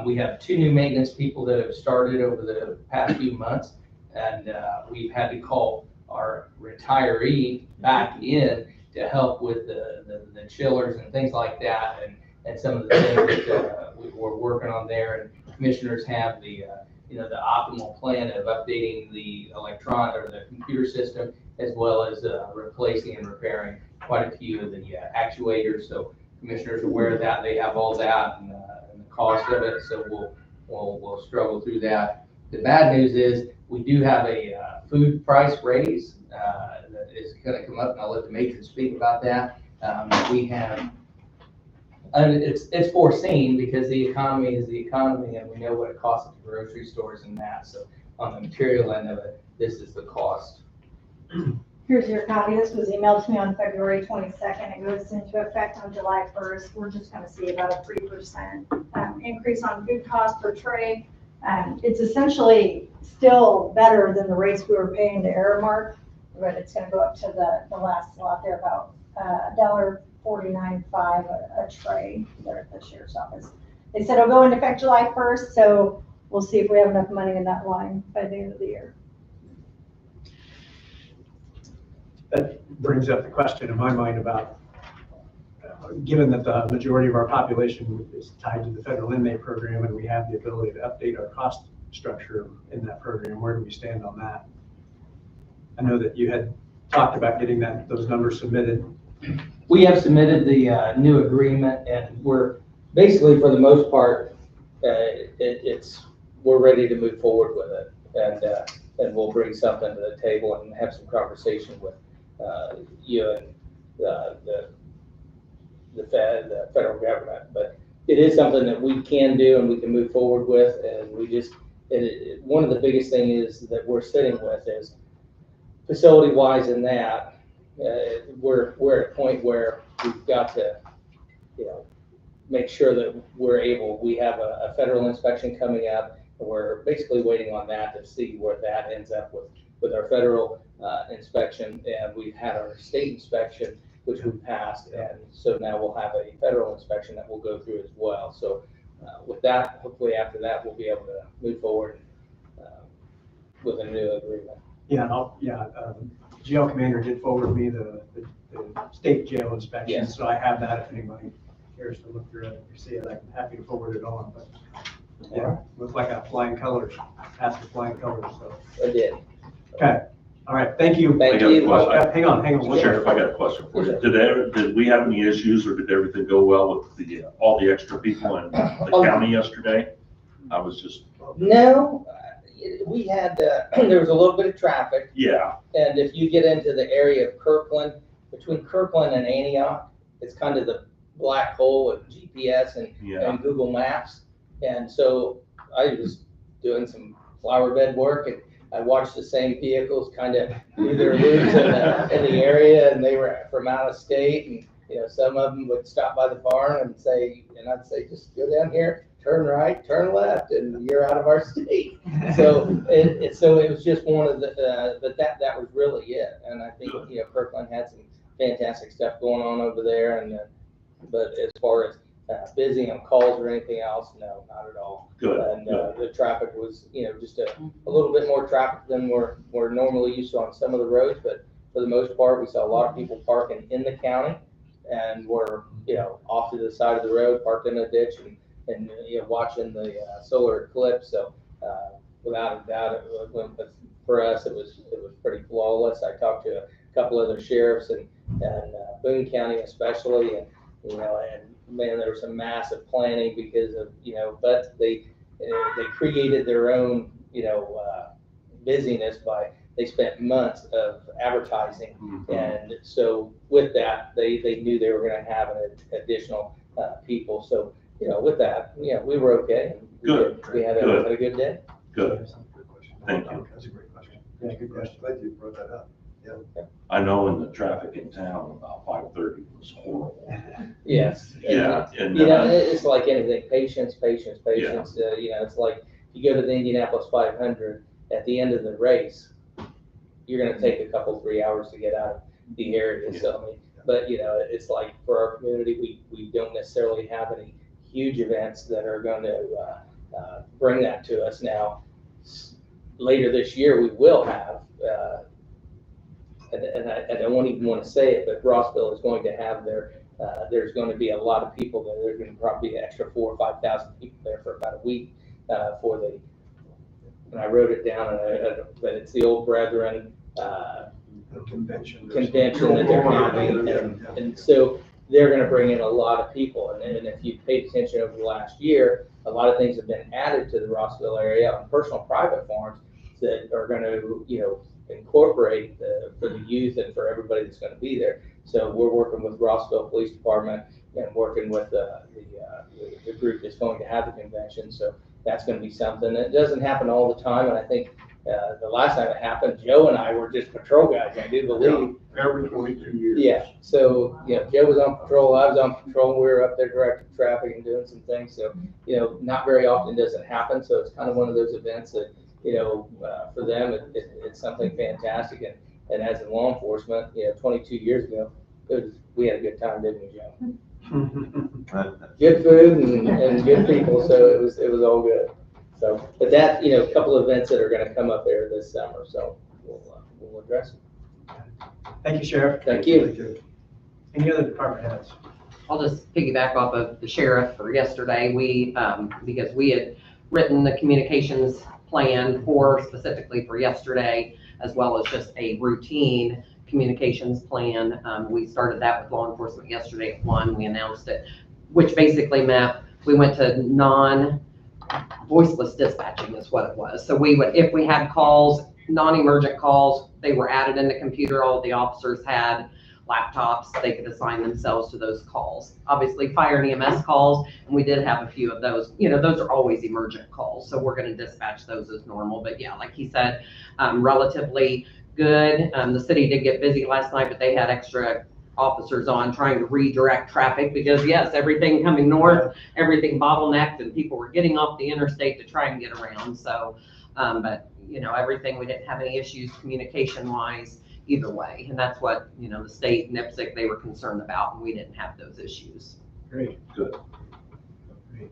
We have 2 new maintenance people that have started over the past few months, and we've had to call our retiree back in to help with the chillers and things like that, and some of the things that we're working on there. And commissioners have the optimal plan of updating the the computer system, as well as replacing and repairing quite a few of the actuators. So commissioners are aware of that. They have all that and the cost of it. So we'll struggle through that. The bad news is we do have a food price raise that is going to come up, and I'll let the matron speak about that. We have, and it's foreseen because the economy is the economy, and we know what it costs at the grocery stores and that. So on the material end of it, this is the cost. Here's your copy. This was emailed to me on February 22nd. It goes into effect on July 1st. We're just going to see about a 3% increase on food cost per tray. It's essentially still better than the rates we were paying to Aramark, but it's going to go up to the last slot there, about $1.49.5 a tray there at the sheriff's office. They said it'll go into effect July 1st, so we'll see if we have enough money in that line by the end of the year. That brings up the question in my mind about, given that the majority of our population is tied to the federal inmate program, and we have the ability to update our cost structure in that program, where do we stand on that? I know that you had talked about getting those numbers submitted. We have submitted the new agreement, and we're basically, for the most part, we're ready to move forward with it, and we'll bring something to the table and have some conversation with you and the federal government. But it is something that we can do and we can move forward with, and we just, one of the biggest things is that we're sitting with is facility-wise in that, we're at a point where we've got to, make sure that we have a federal inspection coming up, and we're basically waiting on that to see where that ends up with our federal inspection. And we've had our state inspection, which we passed, and so now we'll have a federal inspection that we'll go through as well. So with that, hopefully after that, we'll be able to move forward with a new agreement. Jail commander did forward me the state jail inspection, Yes. so I have that if anybody cares to look through it or see it. I'm happy to forward it on, but yeah, looks like a flying colors, passed with flying colors, so. I did. Okay, all right, thank you. Thank you. Hang on. Sheriff, I got a question for you. Did we have any issues, or did everything go well with all the extra people in the county yesterday? I was just. No, we had, there was a little bit of traffic. Yeah. And if you get into the area of Kirkland, between Kirkland and Antioch, it's kind of the black hole of GPS and Google Maps. And so I was doing some flower bed work, and I watched the same vehicles kind of do their routes in the area, and they were from out of state. And, some of them would stop by the barn and I'd say, just go down here, turn right, turn left, and you're out of our state. So it was just one of the, but that was really it. And I think, Kirkland had some fantastic stuff going on over there. But as far as busy on calls or anything else, no, not at all. Good. And the traffic was, just a little bit more traffic than we're normally used to on some of the roads. But for the most part, we saw a lot of people parking in the county, and we're, off to the side of the road, parked in a ditch and watching the solar eclipse. So without a doubt, for us, it was pretty flawless. I talked to a couple other sheriffs and Boone County especially, and man, there was some massive planning because of, but they created their own, busyness they spent months of advertising. Mm-hmm. And so with that, they knew they were going to have an additional people. So, with that, we were okay. Good. We had a good day. Good. Thank you. That's a great question. Yeah, good question. Glad you brought that up. I know in the traffic in town about 5:30 was horrible. Yes. Yeah, and, You know, it's like anything, patience. Yeah. You know, it's like, if you go to the Indianapolis 500, at the end of the race, you're gonna take a couple, 3 hours to get out of the area, so, I mean, but, you know, it's like, for our community, we don't necessarily have any huge events that are gonna, bring that to us now. Later this year, we will have, and I don't even wanna say it, but Rossville is going to have there's gonna be a lot of people there. There's gonna probably be an extra 4,000 or 5,000 people there for about a week, and I wrote it down, but it's the Old Brethren, Convention. that they're having, and so they're gonna bring in a lot of people, and if you paid attention over the last year, a lot of things have been added to the Rossville area on personal private farms that are gonna, you know, incorporate for the youth and for everybody that's gonna be there. So we're working with Rossville Police Department and working with the group that's going to have the convention, so that's gonna be something. It doesn't happen all the time, and I think the last time it happened, Joe and I were just patrol guys, I do believe. Every 22 years. Yeah, so, you know, Joe was on patrol, I was on patrol, we were up there directing traffic and doing some things, so, you know, not very often does it happen, so it's kind of one of those events that, you know, for them, it's something fantastic, and as in law enforcement, you know, 22 years ago, we had a good time, didn't we, Joe? Good food and good people, so it was all good. So, but that, you know, a couple of events that are gonna come up there this summer, so we'll address it. Thank you, Sheriff. Thank you. Any other department heads? I'll just piggyback off of the sheriff for yesterday. We, because we had written the communications plan specifically for yesterday, as well as just a routine communications plan. We started that with law enforcement yesterday at 1. We announced it, which basically meant we went to voiceless dispatching is what it was. So we would, if we had calls, non-emergent calls, they were added in the computer. All of the officers had laptops. They could assign themselves to those calls. Obviously fire and EMS calls, and we did have a few of those. You know, those are always emergent calls. So we're going to dispatch those as normal. But yeah, like he said, relatively good. The city did get busy last night, but they had extra officers on trying to redirect traffic because yes, everything coming north, everything bottlenecked, and people were getting off the interstate to try and get around. So, but you know, everything, we didn't have any issues communication wise either way. And that's what, you know, the state, NIPSC, they were concerned about, and we didn't have those issues. Great. Good. Great.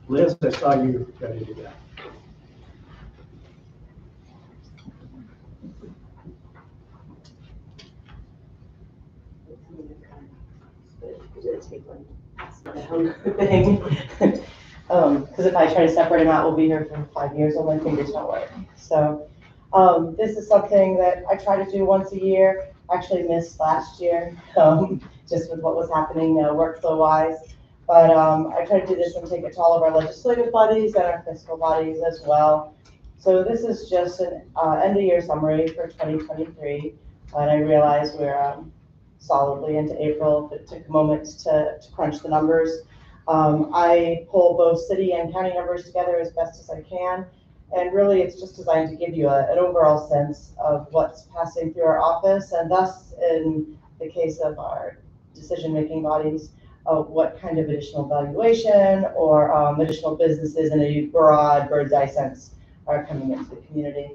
Liz, I saw you ready to do that. Because if I try to separate them out, we'll be here for 5 years and my fingers don't work. So this is something that I try to do once a year. Actually missed last year, just with what was happening workflow wise. But I try to do this and take it to all of our legislative bodies and our fiscal bodies as well. So this is just an end of year summary for 2023. And I realize we're solidly into April, but it took a moment to crunch the numbers. I pull both city and county numbers together as best as I can. And really, it's just designed to give you an overall sense of what's passing through our office, and thus, in the case of our decision-making bodies, what kind of additional valuation or additional businesses in a broad bird's eye sense are coming into the community.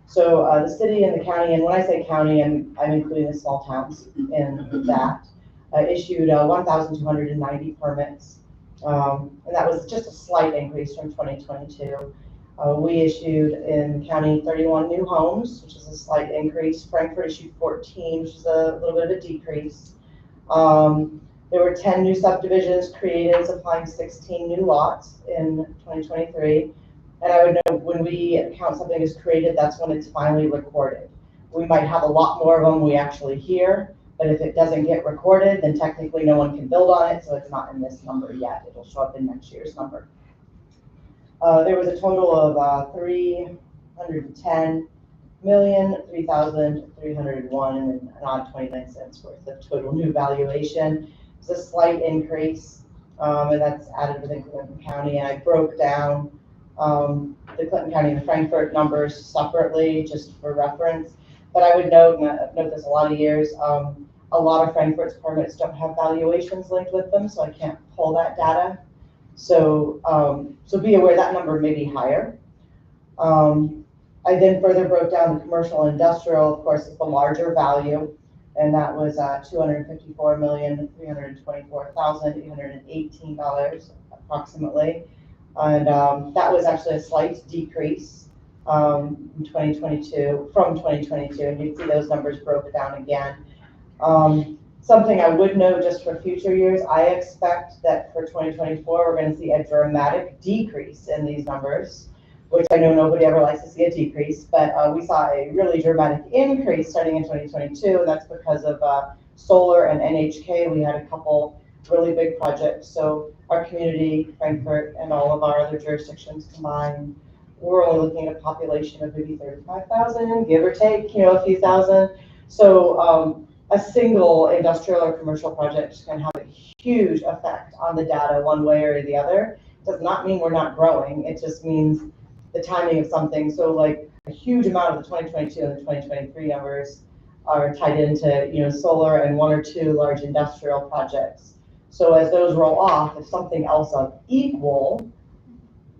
So the city and the county, and when I say county, I'm including the small towns in that, issued 1,290 permits. And that was just a slight increase from 2022. We issued in county 31 new homes, which is a slight increase. Frankfurt issued 14, which is a little bit of a decrease. There were 10 new subdivisions created, supplying 16 new lots in 2023. And I would know when we count something as created, that's when it's finally recorded. We might have a lot more of them we actually hear, but if it doesn't get recorded, then technically no one can build on it, so it's not in this number yet. It'll show up in next year's number. There was a total of 310,003,301 and an odd 29 cents worth of total new valuation. It's a slight increase, and that's added within Clinton County. And I broke down the Clinton County and Frankfurt numbers separately, just for reference. But I would note, and I've noted this a lot of years, a lot of Frankfurt's permits don't have valuations linked with them, so I can't pull that data. So, so be aware that number may be higher. I then further broke down the commercial and industrial, of course, is the larger value, and that was $254,324,818 approximately. And that was actually a slight decrease in 2022, from 2022, and you can see those numbers broke down again. Something I would note just for future years, I expect that for 2024, we're going to see a dramatic decrease in these numbers, which I know nobody ever likes to see a decrease, but we saw a really dramatic increase starting in 2022, and that's because of solar and NHK. We had a couple really big projects. So our community, Frankfurt, and all of our other jurisdictions combined, we're only looking at a population of maybe 35,000, give or take, a few thousand. So a single industrial or commercial project can have a huge effect on the data one way or the other. It does not mean we're not growing. It just means the timing of something. So like a huge amount of the 2022 and the 2023 numbers are tied into, solar and one or two large industrial projects. So as those roll off, if something else of equal,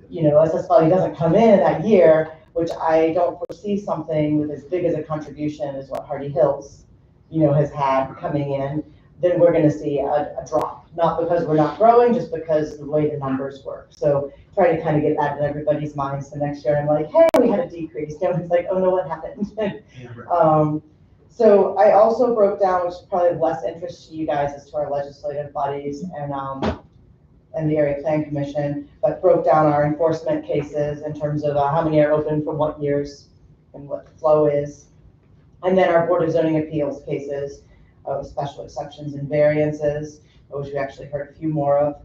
SS value doesn't come in that year, which I don't foresee something with as big as a contribution as what Hardy Hills, has had coming in, then we're going to see a drop. Not because we're not growing, just because the way the numbers work. So try to kind of get that in everybody's minds. So next year I'm like, hey, we had a decrease. It's like, oh no, what happened? So I also broke down, which is probably of less interest to you guys, as to our legislative bodies and the Area Plan Commission, but broke down our enforcement cases in terms of how many are open from what years and what the flow is. And then our Board of Zoning Appeals cases of special exceptions and variances, which we actually heard a few more of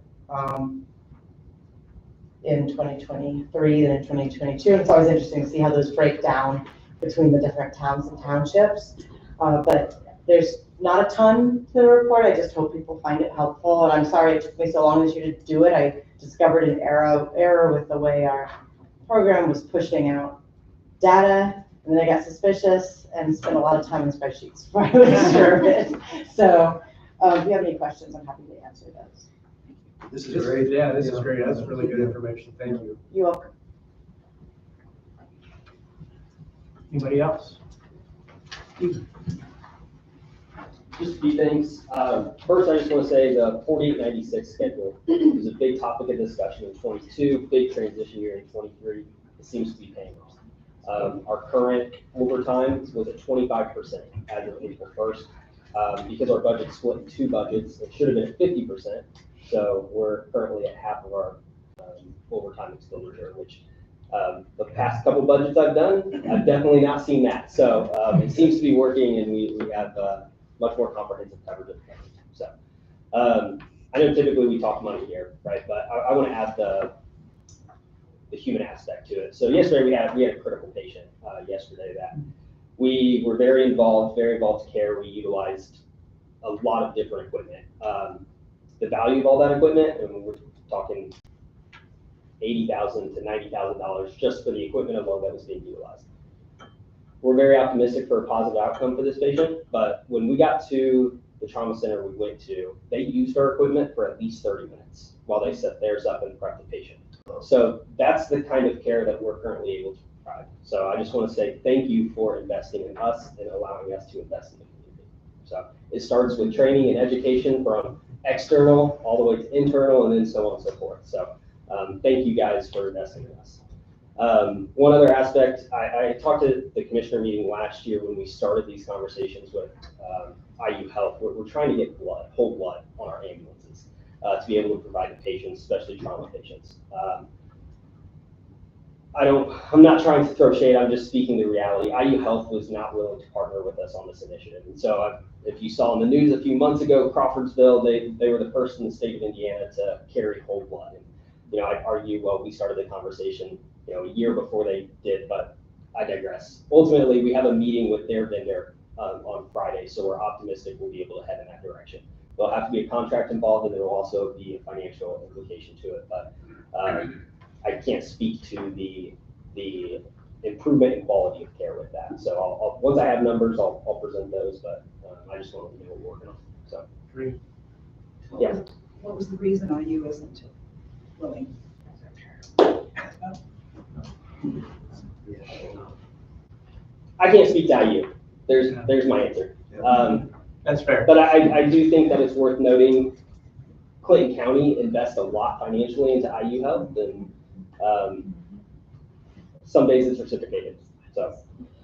in 2023 than in 2022. And it's always interesting to see how those break down between the different towns and townships. But there's not a ton to the report. I just hope people find it helpful. And I'm sorry it took me so long this year to do it. I discovered an error with the way our program was pushing out data, and then I got suspicious and spent a lot of time in spreadsheets before I was sure of it. So if you have any questions, I'm happy to answer those. This is great. Yeah, this is great. That's really good information. Thank you. You're welcome. Anybody else? Just a few things. First, I just want to say the 4896 schedule was a big topic of discussion in 22, big transition year in 23. It seems to be paying off. Our current overtime was at 25% as of April 1st. Because our budget split in two budgets, it should have been at 50%. So we're currently at half of our overtime expenditure, which the past couple budgets I've done, I've definitely not seen that. So it seems to be working, and we have much more comprehensive coverage of the coverage. So I know typically we talk money here, right? But I want to add the human aspect to it. So yesterday we had a critical patient yesterday that we were very involved care. We utilized a lot of different equipment. The value of all that equipment, and we're talking $80,000 to $90,000 just for the equipment alone that was being utilized. We're very optimistic for a positive outcome for this patient, but when we got to the trauma center we went to, they used our equipment for at least 30 minutes while they set theirs up and prepped the patient. So that's the kind of care that we're currently able to provide. So I just want to say thank you for investing in us and allowing us to invest in the community. So it starts with training and education from external all the way to internal, and then so on and so forth. So thank you guys for investing in us. One other aspect, I talked to the commissioner meeting last year when we started these conversations with IU Health. We're trying to get whole blood on our ambulances to be able to provide the patients, especially trauma patients. I'm not trying to throw shade, I'm just speaking the reality. IU Health was not willing to partner with us on this initiative. And so if you saw in the news a few months ago, Crawfordsville, they were the first in the state of Indiana to carry whole blood. And, I'd argue, well, we started the conversation, a year before they did, but I digress. Ultimately, we have a meeting with their vendor on Friday, so we're optimistic we'll be able to head in that direction. There'll have to be a contract involved, and there will also be a financial implication to it. But I can't speak to the improvement in quality of care with that. So I'll once I have numbers, I'll present those, but I just wanted to know what we're working on, so. Great. Yeah. What was the reason IU isn't willing? I can't speak to IU. There's my answer. That's fair. But I do think that it's worth noting, Clinton County invests a lot financially into IU Health, and some days it's reciprocated. So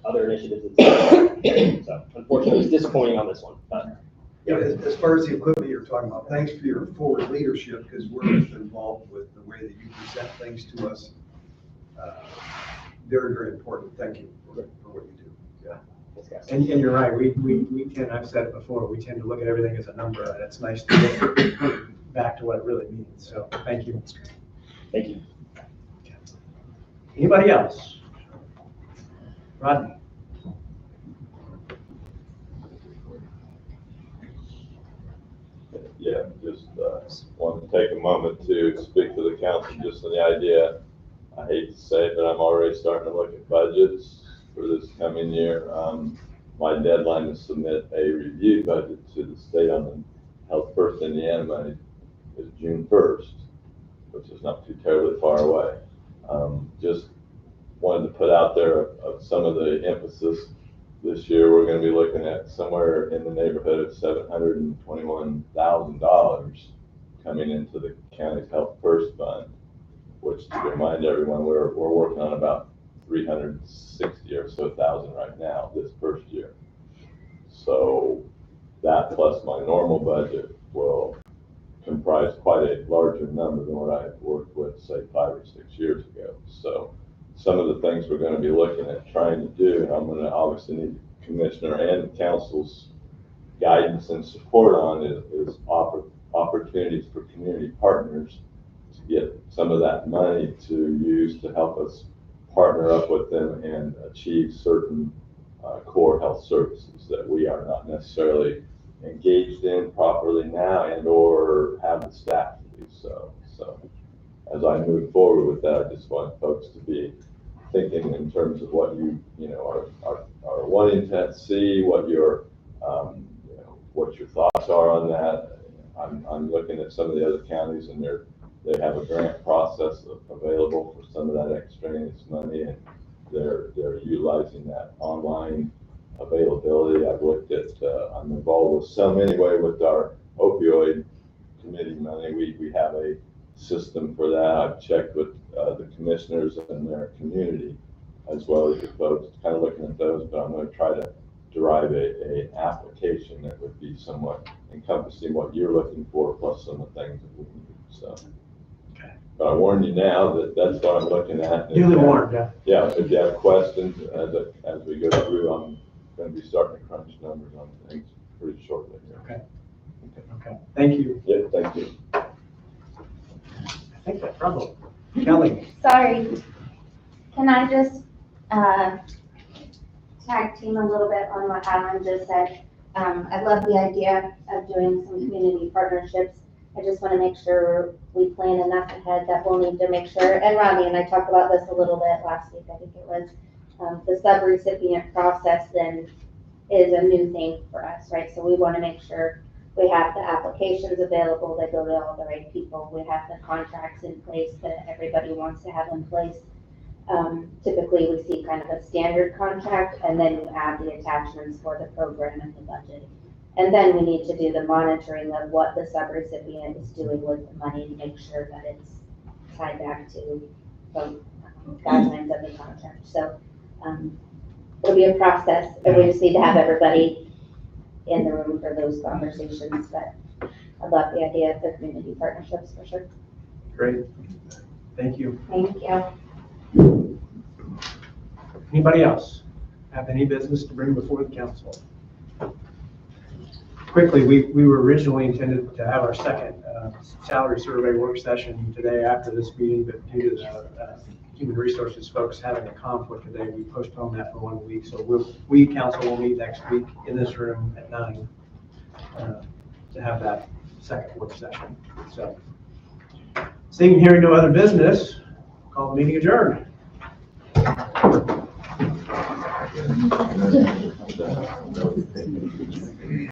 other initiatives, it's so unfortunately it's disappointing on this one. But Yeah, as far as the equipment you're talking about, thanks for your forward leadership, because we're involved with the way that you present things to us. Very, very important. Thank you for what you do. Yeah. And you're right, we tend, I've said it before, we tend to look at everything as a number, and it's nice to get back to what it really means, so thank you. Thank you. Anybody else? Rodney? Yeah, just want to take a moment to speak to the council just on the idea. I hate to say it, but I'm already starting to look at budgets for this coming year. My deadline to submit a review budget to the state on the Health First Indiana money is June 1st, which is not too terribly far away. Just wanted to put out there some of the emphasis. This year, we're going to be looking at somewhere in the neighborhood of $721,000 coming into the county's Health First Fund, which, to remind everyone, we're working on about 360 or so thousand right now this first year. So that plus my normal budget will comprise quite a larger number than what I worked with, say, 5 or 6 years ago. So some of the things we're going to be looking at trying to do, and I'm going to obviously need the commissioner and the council's guidance and support on, is opportunities for community partners to get some of that money to use to help us partner up with them and achieve certain core health services that we are not necessarily engaged in properly now and or have the staff to do so. So as I move forward with that, I just want folks to be thinking in terms of what you are wanting to see, what your what your thoughts are on that. I'm looking at some of the other counties, and they have a grant process available for some of that extraneous money, and they're utilizing that online availability. I've looked at, I'm involved with some anyway with our opioid committee money. We have a system for that. I've checked with the commissioners and their community, as well as the folks, kind of looking at those, but I'm going to try to derive a application that would be somewhat encompassing what you're looking for, plus some of the things that we need. So, okay. But I warn you now that that's what I'm looking at. Duly warned, yeah. Yeah, if you have questions as we go through, I'm going to be starting to crunch numbers on things pretty shortly here. Okay. Okay. Thank you. Yeah, thank you. I think that's probably Kelly. Sorry, can I just tag team a little bit on what Alan just said? I love the idea of doing some community partnerships. I just want to make sure we plan enough ahead that we'll need to make sure, and Rodney and I talked about this a little bit last week, I think it was, the sub-recipient process then is a new thing for us, right? So we want to make sure we have the applications available, they go to all the right people, we have the contracts in place that everybody wants to have in place. Typically we see kind of a standard contract, and then you add the attachments for the program and the budget. And then we need to do the monitoring of what the subrecipient is doing with the money to make sure that it's tied back to the guidelines of the contract. So it'll be a process, and we just need to have everybody in the room for those conversations, but I love the idea of the community partnerships for sure. Great. Thank you. Thank you. Anybody else have any business to bring before the council? Quickly, we were originally intended to have our second salary survey work session today after this meeting, but due to the human resources folks having a conflict today, we postponed that for 1 week. So we council will meet next week in this room at 9 to have that second work session. So seeing and hearing no other business, Call the meeting adjourned.